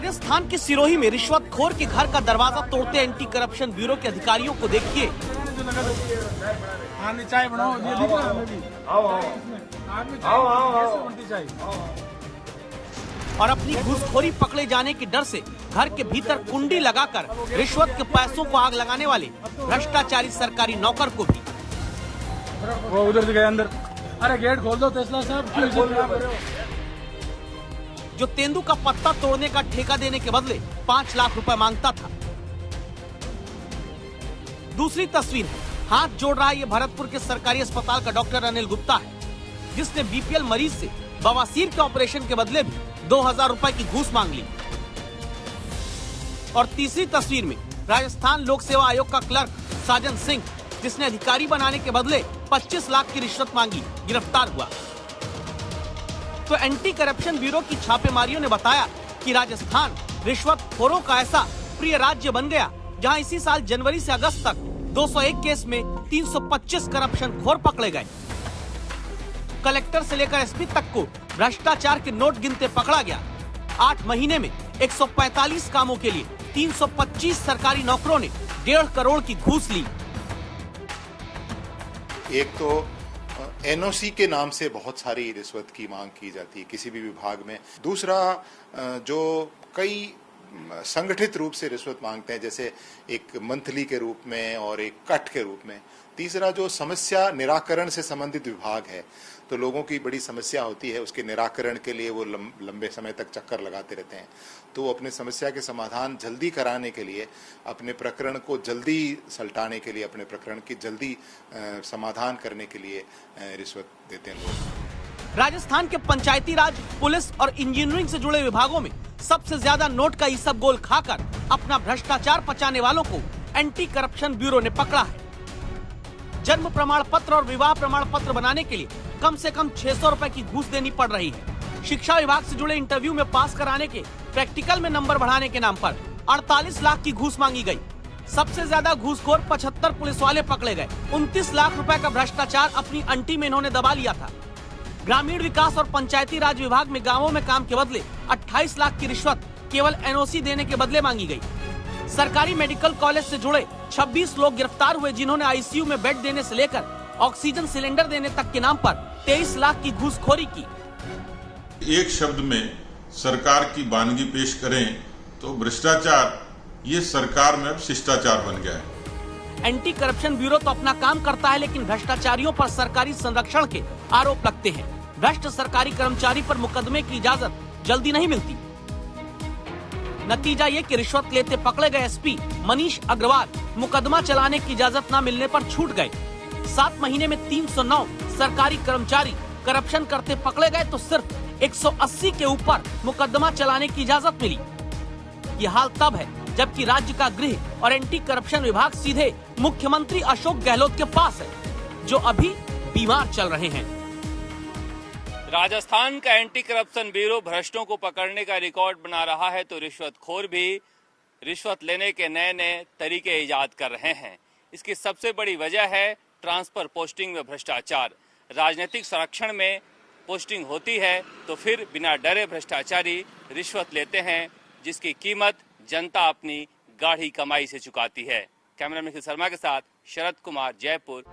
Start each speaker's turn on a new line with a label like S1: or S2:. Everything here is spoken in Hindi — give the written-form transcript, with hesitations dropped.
S1: राजस्थान के सिरोही में रिश्वतखोर के घर का दरवाजा तोड़ते एंटी करप्शन ब्यूरो के अधिकारियों को देखिए।
S2: चाय बनाओ, ये दिख रहा है हमें भी।
S1: और अपनी घूसखोरी पकड़े जाने के डर से घर के भीतर कुंडी लगाकर रिश्वत के पैसों को आग लगाने वाले भ्रष्टाचारी सरकारी नौकर को भी।
S2: वो उधर से गए अंदर। अरे गेट खोल दो तेस्ला साहब, क्यों इज्जत खराब कर रहे हो?
S1: जो तेंदु का पत्ता तोड़ने का ठेका देने के बदले 5 लाख रुपए मांगता था। दूसरी तस्वीर है, हाथ जोड़ रहा ये भरतपुर के सरकारी अस्पताल का डॉक्टर अनिल गुप्ता है, जिसने बीपीएल मरीज से बवासीर के ऑपरेशन के बदले भी 2000 रुपए की घूस मांग ली। और तीसरी तस्वीर में राजस्थान लोक सेवा आयोग का क्लर्क साजन सिंह, जिसने अधिकारी बनाने के बदले 25 लाख की रिश्वत मांगी, गिरफ्तार हुआ। तो एंटी करप्शन ब्यूरो की छापेमारियों ने बताया कि राजस्थान रिश्वतखोरों का ऐसा प्रिय राज्य बन गया, जहां इसी साल जनवरी से अगस्त तक 201 केस में 325 करप्शन खोर पकड़े गए। कलेक्टर से लेकर एसपी तक को भ्रष्टाचार के नोट गिनते पकड़ा गया। 8 महीने में 145 कामों के लिए 325 सरकारी नौकरों ने 1.5 करोड़ की घूस ली।
S3: एक तो एनओसी के नाम से बहुत सारी रिश्वत की मांग की जाती है किसी भी विभाग में। दूसरा, जो कई संगठित रूप से रिश्वत मांगते हैं, जैसे एक मंथली के रूप में और एक कट के रूप में। तीसरा, जो समस्या निराकरण से संबंधित विभाग है, तो लोगों की बड़ी समस्या होती है, उसके निराकरण के लिए वो लंबे समय तक चक्कर लगाते रहते हैं। तो वो अपने समस्या के समाधान जल्दी कराने के लिए, अपने प्रकरण को जल्दी सलटाने के लिए, अपने प्रकरण की जल्दी समाधान करने के लिए रिश्वत देते हैं लोग।
S1: राजस्थान के पंचायती राज, पुलिस और इंजीनियरिंग से जुड़े विभागों में सबसे ज्यादा नोट का इसबगोल खाकर अपना भ्रष्टाचार पचाने वालों को एंटी करप्शन ब्यूरो ने पकड़ा है। जन्म प्रमाण पत्र और विवाह प्रमाण पत्र बनाने के लिए कम से कम 600 रुपए की घूस देनी पड़ रही है। शिक्षा विभाग से जुड़े इंटरव्यू में पास कराने के, प्रैक्टिकल में नंबर बढ़ाने के नाम पर 48 लाख की घूस मांगी गई। सबसे ज्यादा घूसखोर 75 पुलिस वाले पकड़े गए। 29 लाख रुपए का भ्रष्टाचार अपनी अंटी में इन्होंने दबा लिया था। ग्रामीण विकास और पंचायती राज विभाग में गाँवों में काम के बदले 28 लाख की रिश्वत केवल एनओसी देने के बदले मांगी गई। सरकारी मेडिकल कॉलेज से जुड़े 26 लोग गिरफ्तार हुए, जिन्होंने आईसीयू में बेड देने से लेकर ऑक्सीजन सिलेंडर देने तक के नाम पर 23 लाख की घूसखोरी की।
S4: एक शब्द में सरकार की वानगी पेश करें तो भ्रष्टाचार ये सरकार में अब शिष्टाचार बन गया है।
S1: एंटी करप्शन ब्यूरो तो अपना काम करता है, लेकिन भ्रष्टाचारियों पर सरकारी संरक्षण के आरोप लगते हैं। भ्रष्ट सरकारी कर्मचारी पर मुकदमे की इजाजत जल्दी नहीं मिलती। नतीजा ये कि रिश्वत लेते पकड़े गए एसपी मनीष अग्रवाल मुकदमा चलाने की इजाजत न मिलने पर छूट गए। 7 महीने में 309 सरकारी कर्मचारी करप्शन करते पकड़े गए, तो सिर्फ 180 के ऊपर मुकदमा चलाने की इजाजत मिली। ये हाल तब है जबकि राज्य का गृह और एंटी करप्शन विभाग सीधे मुख्यमंत्री अशोक गहलोत के पास है, जो अभी बीमार चल रहे हैं।
S5: राजस्थान का एंटी करप्शन ब्यूरो भ्रष्टों को पकड़ने का रिकॉर्ड बना रहा है, तो रिश्वतखोर भी रिश्वत लेने के नए नए तरीके इजाद कर रहे हैं। इसकी सबसे बड़ी वजह है ट्रांसफर पोस्टिंग में भ्रष्टाचार। राजनीतिक संरक्षण में पोस्टिंग होती है तो फिर बिना डरे भ्रष्टाचारी रिश्वत लेते हैं, जिसकी कीमत जनता अपनी गाढ़ी कमाई से चुकाती है। कैमरामैन निखिल शर्मा के साथ शरद कुमार, जयपुर।